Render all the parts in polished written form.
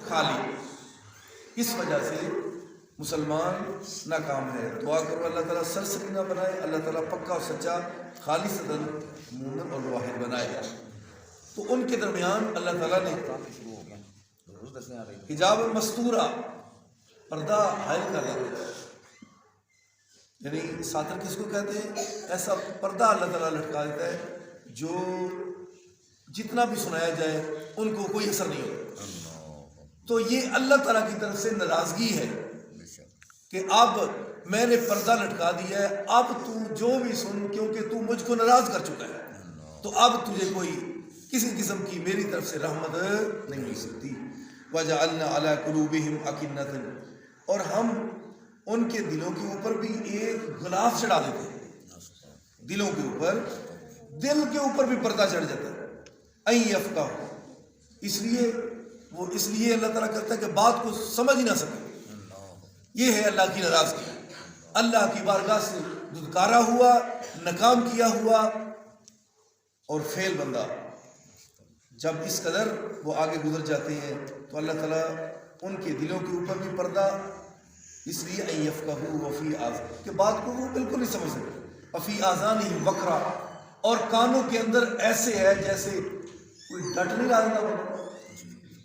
خالی. اس وجہ سے مسلمان ناکام ہے. دعا کرو اللہ تعالیٰ سرسری نہ بنائے، اللہ تعالیٰ پکا اور سچا خالصتاً مومن اور واحد بنائے. تو ان کے درمیان اللہ تعالیٰ نے حجاب مستورہ پردہ حائل کر دیا. یعنی ساتر کس کو کہتے ہیں؟ ایسا پردہ اللہ تعالیٰ لٹکا دیتا ہے جو جتنا بھی سنایا جائے ان کو کوئی اثر نہیں ہوتا. تو یہ اللہ تعالیٰ کی طرف سے ناراضگی ہے کہ اب میں نے پردہ لٹکا دیا ہے، اب تو جو بھی سن، کیونکہ تو مجھ کو ناراض کر چکا ہے، تو اب تجھے کوئی کسی قسم کی میری طرف سے رحمت نہیں مل سکتی. وَجَعَلْنَا عَلَىٰ قُلُوبِهِمْ أَكِنَّةً، اور ہم ان کے دلوں کے اوپر بھی ایک غلاف چڑھا دیتے ہیں. دلوں کے اوپر، دل کے اوپر بھی پردہ چڑھ جاتا ہے. أَن يَفْقَهُوا، اس لیے اللہ تعالیٰ کرتا ہے کہ بات کو سمجھ ہی نہ سکے. یہ ہے اللہ کی ناراضگی. اللہ کی بارگاہ سے دھتکارا ہوا، ناکام کیا ہوا اور فیل بندہ جب اس قدر وہ آگے گزر جاتے ہیں تو اللہ تعالیٰ ان کے دلوں کے اوپر بھی پردہ، اس لیے ان یفقہوا وفی آذان، کہ بات کو وہ بالکل نہیں سمجھ سکتے. وفی آذانہم وقرا، اور کانوں کے اندر ایسے ہے جیسے کوئی ڈٹ نہیں لا دیتا.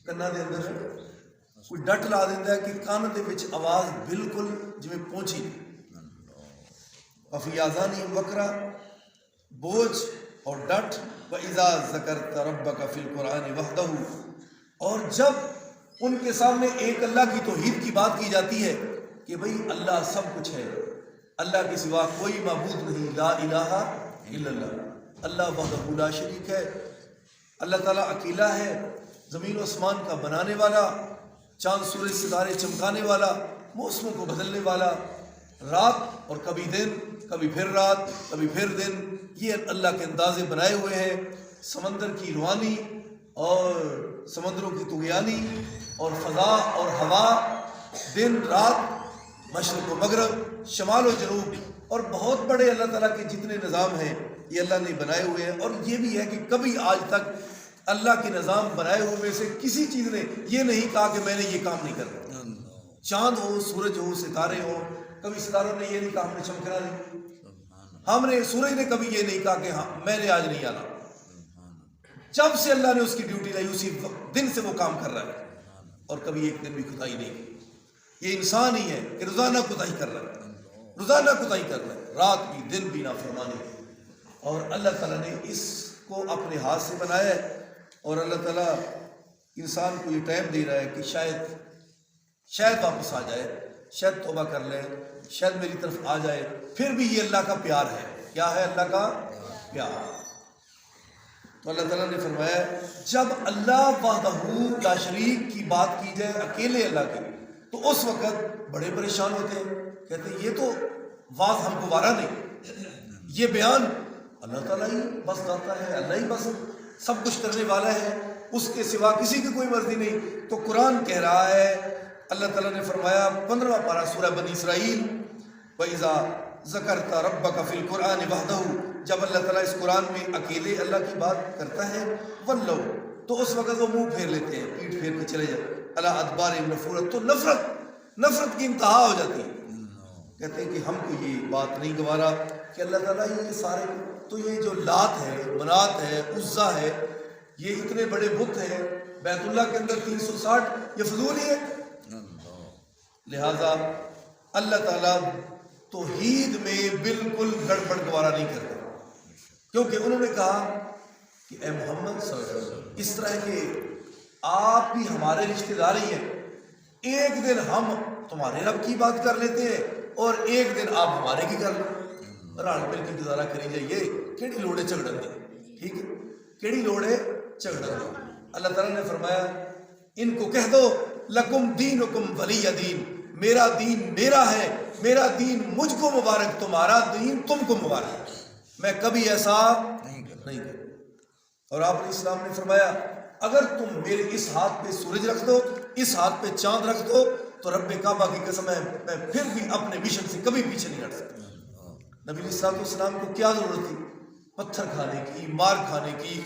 کنا دے اندر کوئی ڈٹ لا دیتا ہے کہ کان دے وچ آواز بالکل جویں پہنچی. وفی آذانہم وقرا، بوجھ اور ڈٹ. وَإِذَا ذَكَرْتَ رَبَّكَ فِي الْقُرْآنِ وَحْدَهُ، اور جب ان کے سامنے ایک اللہ کی توحید کی بات کی جاتی ہے کہ بھئی اللہ سب کچھ ہے، اللہ کے سوا کوئی معبود نہیں، لا الہ الا اللہ، اللہ وحدہ لا شریک ہے، اللہ تعالیٰ اکیلا ہے، زمین و آسمان کا بنانے والا، چاند سورج ستارے چمکانے والا، موسموں کو بدلنے والا، رات اور کبھی دن، کبھی پھر رات، کبھی پھر دن، یہ اللہ کے اندازے بنائے ہوئے ہیں. سمندر کی روانی اور سمندروں کی طغیانی اور فضا اور ہوا، دن رات، مشرق و مغرب، شمال و جنوب، اور بہت بڑے اللہ تعالیٰ کے جتنے نظام ہیں یہ اللہ نے بنائے ہوئے ہیں. اور یہ بھی ہے کہ کبھی آج تک اللہ کے نظام بنائے ہوئے میں سے کسی چیز نے یہ نہیں کہا کہ میں نے یہ کام نہیں کرنا. چاند ہو، سورج ہو، ستارے ہوں، کبھی ستاروں نے یہ نہیں کہا ہم نے چمکنا نہیں، ہم نے سورج نے کبھی یہ نہیں کہا کہ ہاں میں نے آج نہیں آنا. جب سے اللہ نے اس کی ڈیوٹی لائی اسی دن سے وہ کام کر رہا ہے، اور کبھی ایک دن بھی کوتاہی نہیں. یہ انسان ہی ہے کہ روزانہ کوتاہی کر رہا ہے، روزانہ کوتاہی کر رہا ہے، رات بھی دن بھی نافرمانی. اور اللہ تعالیٰ نے اس کو اپنے ہاتھ سے بنایا ہے، اور اللہ تعالیٰ انسان کو یہ ٹائم دے رہا ہے کہ شاید واپس آ جائے، شاید توبہ کر لے، شاید میری طرف آ جائے. پھر بھی یہ اللہ کا پیار ہے. کیا ہے اللہ کا پیار؟ تو اللہ تعالیٰ نے فرمایا جب اللہ وحدہ لا شریک کی بات کی جائے، اکیلے اللہ کی، تو اس وقت بڑے پریشان ہوتے ہیں، کہتے ہیں یہ تو واضح ہم کو وارا نہیں، یہ بیان اللہ تعالیٰ ہی بس داتا ہے، اللہ ہی بس سب کچھ کرنے والا ہے، اس کے سوا کسی کی کوئی مرضی نہیں. تو قرآن کہہ رہا ہے، اللہ تعالیٰ نے فرمایا 15واں پارہ سورہ بنی اسرائیل، وَإِذَا ذَكَرْتَ رَبَّكَ فِي الْقُرْآنِ وَحْدَهُ، جب اللہ تعالیٰ اس قرآن میں اکیلے اللہ کی بات کرتا ہے، وَلَّوْا، تو اس وقت وہ منہ پھیر لیتے ہیں، پیٹ پھیر کے چلے جاتے، عَلَىٰ أَدْبَارِهِمْ نُفُورًا، تو نفرت کی انتہا ہو جاتی ہے. کہتے ہیں کہ ہم کو یہ بات نہیں گوارا کہ اللہ تعالیٰ یہ سارے، تو یہ جو لات ہے، منات ہے، عزا ہے، یہ اتنے بڑے بت ہیں بیت اللہ کے اندر 360، یہ فضول ہی ہے. لہذا اللہ تعالیٰ توحید میں بالکل گڑبڑ گوارا نہیں کرتا، کیونکہ انہوں نے کہا کہ اے محمد صلی اللہ علیہ وسلم، اس طرح کہ آپ بھی ہمارے رشتہ دار ہی ہیں، ایک دن ہم تمہارے رب کی بات کر لیتے ہیں اور ایک دن آپ ہمارے کی کر لیں، رل مل کے گزارا کری جائیے، کیڑی لوڑے جھگڑن دی. ٹھیک ہے، کیڑی لوڑے جھگڑن دی. اللہ تعالیٰ نے فرمایا ان کو کہہ دو لکم دینکم ولی دین، میرا دین میرا ہے، میرا دین مجھ کو مبارک، تمہارا دین تم کو مبارک، میں کبھی ایسا نہیں کرتا. اور آپ علیہ السلام نے فرمایا اگر تم میرے اس ہاتھ پہ سورج رکھ دو، اس ہاتھ پہ چاند رکھ دو، تو رب کعبہ کی قسم ہے میں پھر بھی اپنے مشن سے کبھی پیچھے نہیں ہٹ سکتا. نبی علیہ السلام کو کیا ضرورت تھی پتھر کھانے کی، مار کھانے کی،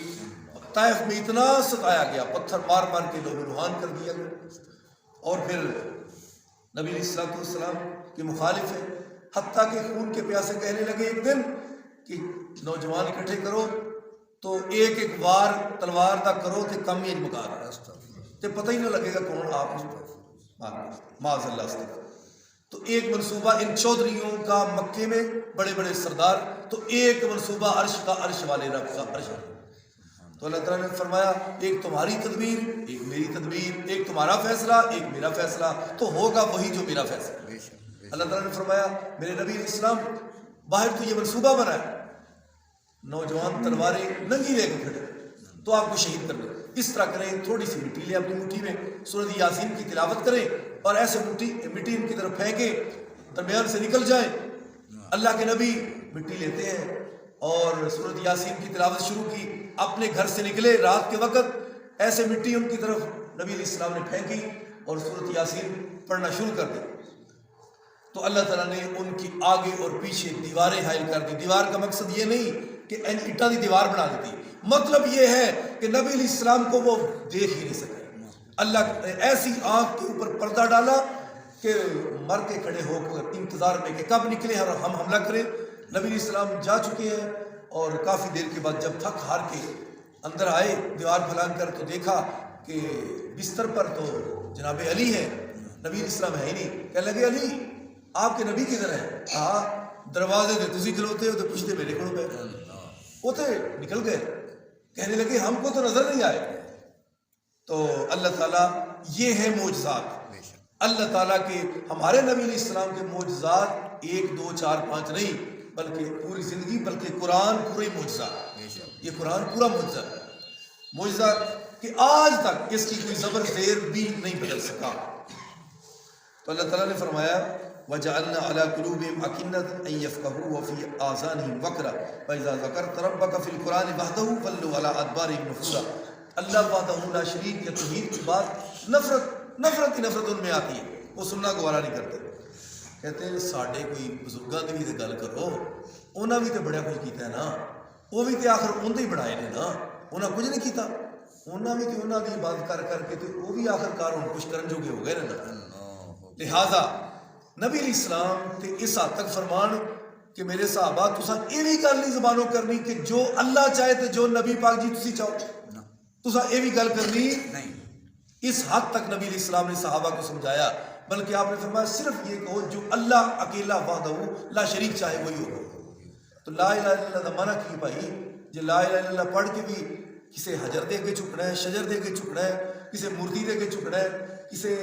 طائف میں اتنا ستایا گیا، پتھر مار مار کے لوگ روحان کر دیا گیا، اور پھر نبی علیہ الصلوۃ والسلام کے مخالف ہے، حتیٰ کہ خون کے پیاسے کہنے لگے ایک دن کہ نوجوان اکٹھے کرو تو ایک ایک وار تلوار دا کرو کہ کم ہی مکا رہا تے پتہ ہی نہ لگے گا کون آپ معاذ اللہ سے۔ تو ایک منصوبہ ان چودھریوں کا مکے میں بڑے بڑے سردار، تو ایک منصوبہ عرش کا، عرش والے رب کا عرش۔ تو اللہ تعالیٰ نے فرمایا ایک تمہاری تدبیر، ایک میری تدبیر، ایک تمہارا فیصلہ، ایک میرا فیصلہ، تو ہوگا وہی جو میرا فیصلہ۔ اللہ تعالیٰ نے فرمایا میرے نبی علیہ السلام باہر تو یہ منصوبہ بنا ہے، نوجوان تلواریں ننگی لے کے کھڑے تو آپ کو شہید کر دیں، اس طرح کریں، تھوڑی سی مٹی لیں اپنی مٹھی میں، سورۃ یاسین کی تلاوت کریں اور ایسے مٹی ان کی طرف پھینکیں، درمیان سے نکل جائیں۔ اللہ کے نبی مٹی لیتے ہیں اور سورۃ یاسین کی تلاوت شروع کی، اپنے گھر سے نکلے رات کے وقت، ایسے مٹی ان کی طرف نبی علیہ السلام نے پھینکی اور سورۃ یاسین پڑھنا شروع کر دی۔ تو اللہ تعالیٰ نے ان کی آگے اور پیچھے دیواریں حائل کر دی۔ دیوار کا مقصد یہ نہیں کہ اٹا دی دیوار بنا دیتی، مطلب یہ ہے کہ نبی علیہ السلام کو وہ دیکھ ہی نہیں سکے۔ اللہ نے ایسی آنکھ کے اوپر پردہ ڈالا کہ مر کے کھڑے ہو کر انتظار میں کہ کب نکلے اور ہم حملہ کریں۔ نبی علیہ السلام جا چکے ہیں اور کافی دیر کے بعد جب تھک ہار کے اندر آئے دیوار پھلانگ کر، تو دیکھا کہ بستر پر تو جناب علی ہے، نبی علیہ السلام ہے ہی نہیں۔ کہنے لگے علی آپ کے نبی کدھر ہے؟ کہا دروازے دے تسی کھلوتے ہو تو پوچھتے میرے کھڑو پہ، وہ تھے نکل گئے۔ کہنے لگے ہم کو تو نظر نہیں آئے۔ تو اللہ تعالیٰ یہ ہے معجزات، اللہ تعالیٰ کے ہمارے نبی علیہ السلام کے معجزات 1 2 4 5 نہیں، بلکہ پوری زندگی، بلکہ قرآن پوری معجزہ، یہ قرآن پورا معجزہ ہے، معجزہ کہ آج تک اس کی کوئی زبر زیر بھی نہیں بدل سکا۔ تو اللہ تعالیٰ نے فرمایا وَجَعَلْنَا عَلَىٰ قُلُوبِهِمْ أَكِنَّةً أَن يَفْقَهُوهُ وَفِي آذَانِهِمْ وَقْرًا وَإِذَا ذَكَرْتَ رَبَّكَ فِي الْقُرْآنِ وَحْدَهُ وَلُّوا عَلَىٰ أَدْبَارِهِمْ نُفُورًا۔ اللہ وحدہ لا شریک یا توحید کی بات نفرت ان میں آتی ہے، وہ سننا گوارا نہیں کرتے۔ کہتے ہیں ساڈے کوئی بزرگاں دی بھی تے گل کرو، انہاں بھی تے بڑا کچھ کیتا ہے نا، وہ بھی تے آخر انہاں ہی بڑھائے نے نا، انہاں کچھ نہیں کیتا، انہاں بھی تے انہاں دی عبادت کر کے تے وہ بھی آخر کار ہن کچھ کرن جوگے ہو گئے نا۔ لہذا نبی علیہ السلام تے اس حد تک فرمان کہ میرے صحابہ تساں یہ بھی گل نہیں زبانوں کرنی کہ جو اللہ چاہے تے جو نبی پاک جی تسی چاہو، تساں یہ بھی گل کرنی نہیں۔ اس حد تک نبی علیہ السلام نے صحابہ کو سمجھایا، بلکہ آپ نے فرمایا صرف یہ کہو جو اللہ اکیلا وحدہ لا شریک چاہے وہی ہوگا۔ تو لا الہ الا اللہ دا معنی کی بھائی، جو لا الہ الا اللہ پڑھ کے بھی کسے حجر دے کے چھکنا ہے، شجر دے کے چھکنا ہے، کسے مورتی دے کے چھکنا ہے، کسے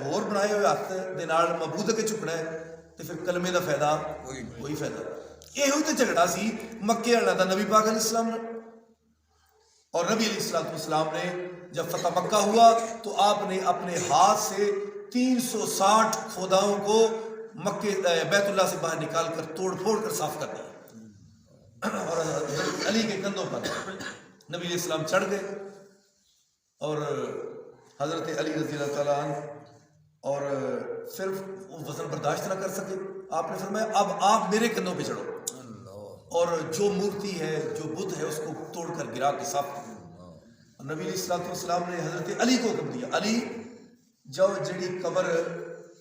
ہور بنائے ہوئے ہاتھ دے نال معبود کے چھکنا ہے، تو پھر کلمے دا فائدہ وہی فائدہ۔ یہ ہوئی تو جھگڑا سی مکے والوں دا نبی پاک علیہ السلام نے، اور نبی علیہ السلام نے جب فتح مکہ ہوا تو آپ نے اپنے ہاتھ سے 360 کھوداؤں کو مکے بیت اللہ سے باہر نکال کر توڑ پھوڑ کر صاف کر دیا، اور علی کے کندھوں پر نبی علیہ السلام چڑھ گئے، اور حضرت علی رضی اللہ تعالیٰ عنہ اور صرف وہ وزن برداشت نہ کر سکے، آپ نے فرمایا اب آپ میرے کندھوں پہ چڑھو، اور جو مورتی ہے جو بت ہے اس کو توڑ کر گرا کے صاف کر۔ نبی علیہ السلام نے حضرت علی کو حکم دیا، علی جاؤ جڑی قبر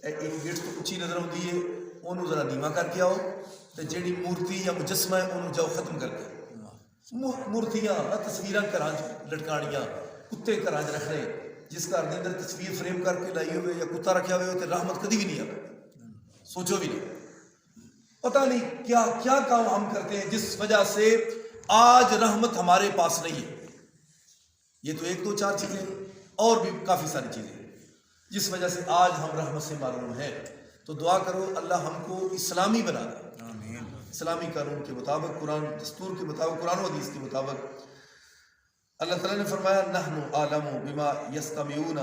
ایک گیٹ تو اچھی نظر آتی ہے انہوں ذرا نیواں کر کے آؤ، تو جڑی مورتی یا مجسمہ ہے انہوں جاؤ ختم کر کے۔ مورتیاں تصویراں گھراں لٹکانیاں، کتے گھراں رکھنے، جس گھر کے اندر تصویر فریم کر کے لائی ہوئے یا کتا رکھا ہوئے تو رحمت کدی بھی نہیں آتی، سوچو بھی نہیں۔ پتہ نہیں کیا کیا کام ہم کرتے ہیں جس وجہ سے آج رحمت ہمارے پاس نہیں ہے۔ یہ تو 1 2 4 چیزیں، اور بھی کافی ساری چیزیں جس وجہ سے آج ہم رحمت سے معلوم ہیں۔ تو دعا کرو اللہ ہم کو اسلامی بنا دے، اسلامی قانون کے مطابق، قرآن دستور کے مطابق، قرآن و حدیث کے مطابق۔ اللہ تعالیٰ نے فرمایا نحن عالم بما یستمعون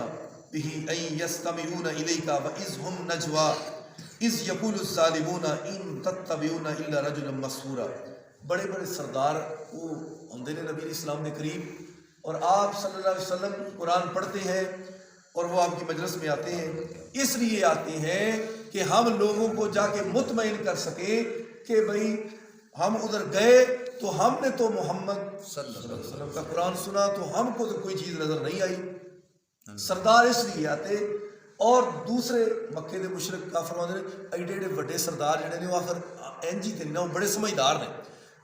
به ان یستمعون الیک واذ هم نجوا اذ یقول الظالمون ان تتبعون الا رجلا مسحورا۔ بڑے بڑے سردار وہ ہوندے نے نبی علیہ السلام کے قریب، اور آپ صلی اللہ علیہ وسلم قرآن پڑھتے ہیں اور وہ آپ کی مجلس میں آتے ہیں، اس لیے آتے ہیں کہ ہم لوگوں کو جا کے مطمئن کر سکیں کہ بھئی ہم ادھر گئے تو ہم نے تو محمد صلی اللہ علیہ وسلم کا قرآن سنا تو ہم کو تو کوئی چیز نظر نہیں آئی. سردار اس لیے آتے اور دوسرے مکے دے مشرک کا فرماتے ہیں ایڈے ایڈے بڑے سردار جڑے نے وہ آخر اینجی تے نہیں نا، وہ بڑے سمجھدار نے،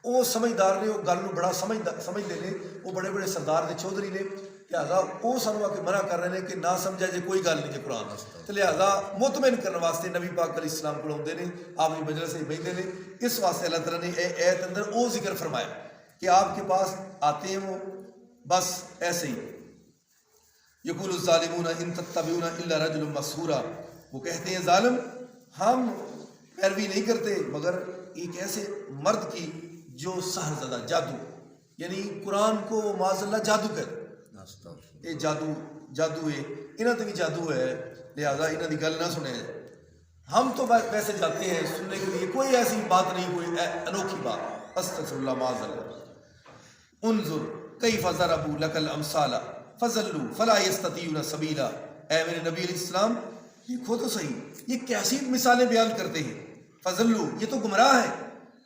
وہ سمجھدار نے، وہ گل نو بڑا سمجھتے ہیں، وہ بڑے بڑے سردار نے، چودھری نے، لہٰذا وہ سانو آ کے منع کر رہے ہیں کہ نہ سمجھا جے کوئی گل نہیں جے قرآن. تو لہٰذا مطمئن کرنے واسطے نبی پاک علیہ السلام کو آتے ہیں، آپ کی مجلس سے بیٹھتے ہیں. اس واسطے اللہ تعالیٰ نے ایت اندر وہ ذکر فرمایا کہ آپ کے پاس آتے ہیں وہ بس ایسے ہی. یقول الظالمون ان تتبعون الا رجل مسحورا، وہ کہتے ہیں ظالم ہم پیروی نہیں کرتے مگر ایک ایسے مرد کی جو سحر زدہ، جادو، یعنی قرآن کو معاذ اللہ جادو کہتے. یہ جادو ہے، انہاں تے بھی جادو ہے، لہذا انہاں دی گل نہ سنے. ہم تو ویسے جاتے ہیں سننے کے لیے، کوئی ایسی بات نہیں، کوئی انوکھی بات. استغفر اللہ معاذ اللہ. انظر کیف ضربوا لک الامثال فضلوا فلا یستطیعون سبیلا. اے میرے نبی علیہ السلام دیکھو تو صحیح یہ کیسی مثالیں بیان کرتے ہیں. فضلوا یہ تو گمراہ ہے،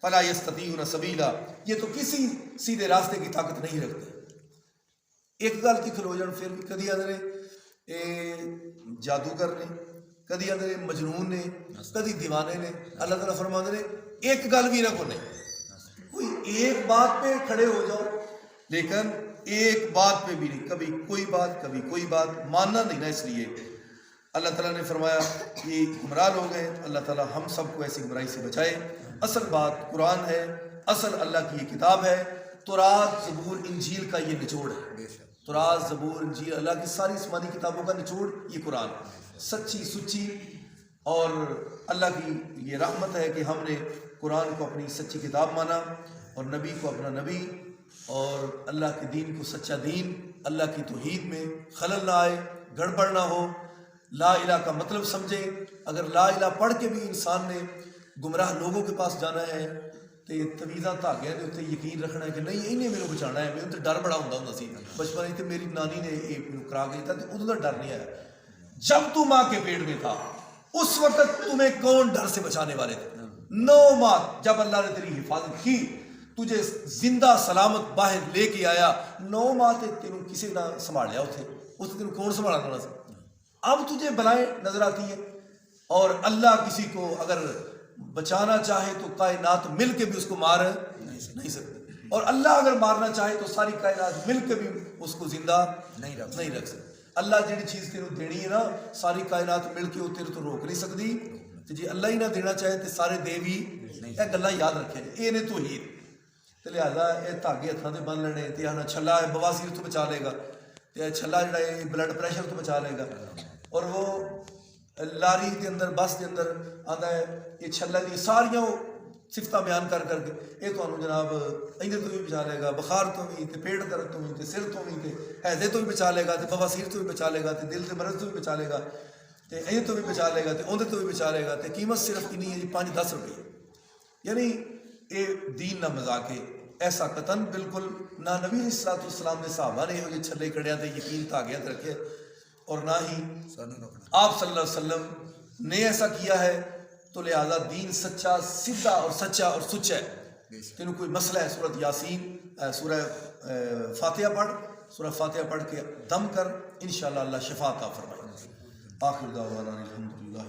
فلا یستطیعون سبیلا یہ تو کسی سیدھے راستے کی طاقت نہیں رکھتے. ایک گل کی کھلو جان پھر بھی کدی آدھے جادوگر نے، کدی آدھے مجنون نے، کدی دیوانے نے. اللہ تعالیٰ فرماتے ہیں ایک گل بھی نہ کونے، کوئی ایک بات پہ کھڑے ہو جاؤ لیکن ایک بات پہ بھی نہیں، کبھی کوئی بات کبھی کوئی بات ماننا نہیں نا. اس لیے اللہ تعالیٰ نے فرمایا یہ گمراہ لوگ ہیں. اللہ تعالیٰ ہم سب کو ایسی گمراہی سے بچائے. اصل بات قرآن ہے، اصل اللہ کی یہ کتاب ہے. تورات زبور انجیل کا یہ نچوڑ ہے. تورات زبور انجیل اللہ کی ساری آسمانی کتابوں کا نچوڑ یہ قرآن، سچی سچی. اور اللہ کی یہ رحمت ہے کہ ہم نے قرآن کو اپنی سچی کتاب مانا اور نبی کو اپنا نبی، اور اللہ کے دین کو سچا دین. اللہ کی توحید میں خلل نہ آئے، گڑبڑ نہ ہو، لا الہ کا مطلب سمجھے. اگر لا الہ پڑھ کے بھی انسان نے گمراہ لوگوں کے پاس جانا ہے تو تویزاں دھاگے کے اتنے یقین رکھنا ہے کہ نہیں انہیں میرے بچانا ہے. میرے تو ڈر بڑا ہوں سی بچپن تو میری نانی نے یہ کرا کے دیتا تو ادھر کا ڈر نہیں آیا. جب تو ماں کے پیٹ میں تھا اس وقت تمہیں کون ڈر سے بچانے والے تھے؟ 9 ماہ جب اللہ نے تیری حفاظت کی، تجھے زندہ سلامت باہر لے کے آیا، 9 ماہ تے تینوں کسی نہ سنبھالیا اس تینوں کون سنبھالا تھا؟ اب تجھے بلائیں نظر آتی ہے. اور اللہ کسی کو اگر بچانا چاہے تو کائنات مل کے بھی اس کو مار نہیں سکتے، اور اللہ اگر مارنا چاہے تو ساری کائنات مل کے بھی اس کو زندہ نہیں رکھ سکتے. اللہ جہی چیز تیروں دینی ہے نا ساری کائنات مل کے وہ تیرے تو روک نہیں سکتی. تو جی اللہ ہی نہ دینا چاہے تو سارے دے بھی. یہ گلاں یاد رکھے یہ نے توحید. تو لہٰذا یہ دھاگے ہاتھوں سے بن لینے تے آنا چھلا ہے بواسیر تو بچا لے گا، تے چھلا جڑا ہے بلڈ پریشر تو بچا لے گا. اور وہ لاری کے اندر بس کے اندر آتا ہے یہ چھلا دی ساریاں صفتہ بیان کر کے یہ تو جناب اندر تو بھی بچا لے گا، بخار تو بھی، تے پیٹ درد تو بھی، تے سر تو بھی، تے حیضے تو بھی بچا لے گا، تے بواسیر تو بھی بچا لے گا، تے دل کے مرض تو بھی بچا لے گا، تے اندر تو بھی بچا لے گا، تے اندر تو بھی بچا لے گا. تے قیمت صرف کنی ہے جی 5-10 روپے. یعنی یہ دین نہ مذاق ہے ایسا قطن بالکل نہ. نبی علیہ السلام نے صحابہ نے یہ چھلے کڑیاں تے یقین تھاگیاں تے رکھے، اور نہ ہی آپ صلی اللہ علیہ وسلم نے ایسا کیا ہے. تو لہذا دین سچا سیدھا اور سچا اور سچا ہے. تینوں کوئی مسئلہ ہے سورۃ یاسین سورہ فاتحہ پڑھ کے دم کر، انشاءاللہ اللہ شفا عطا فرمائے. آخر دعوانا الحمدللہ.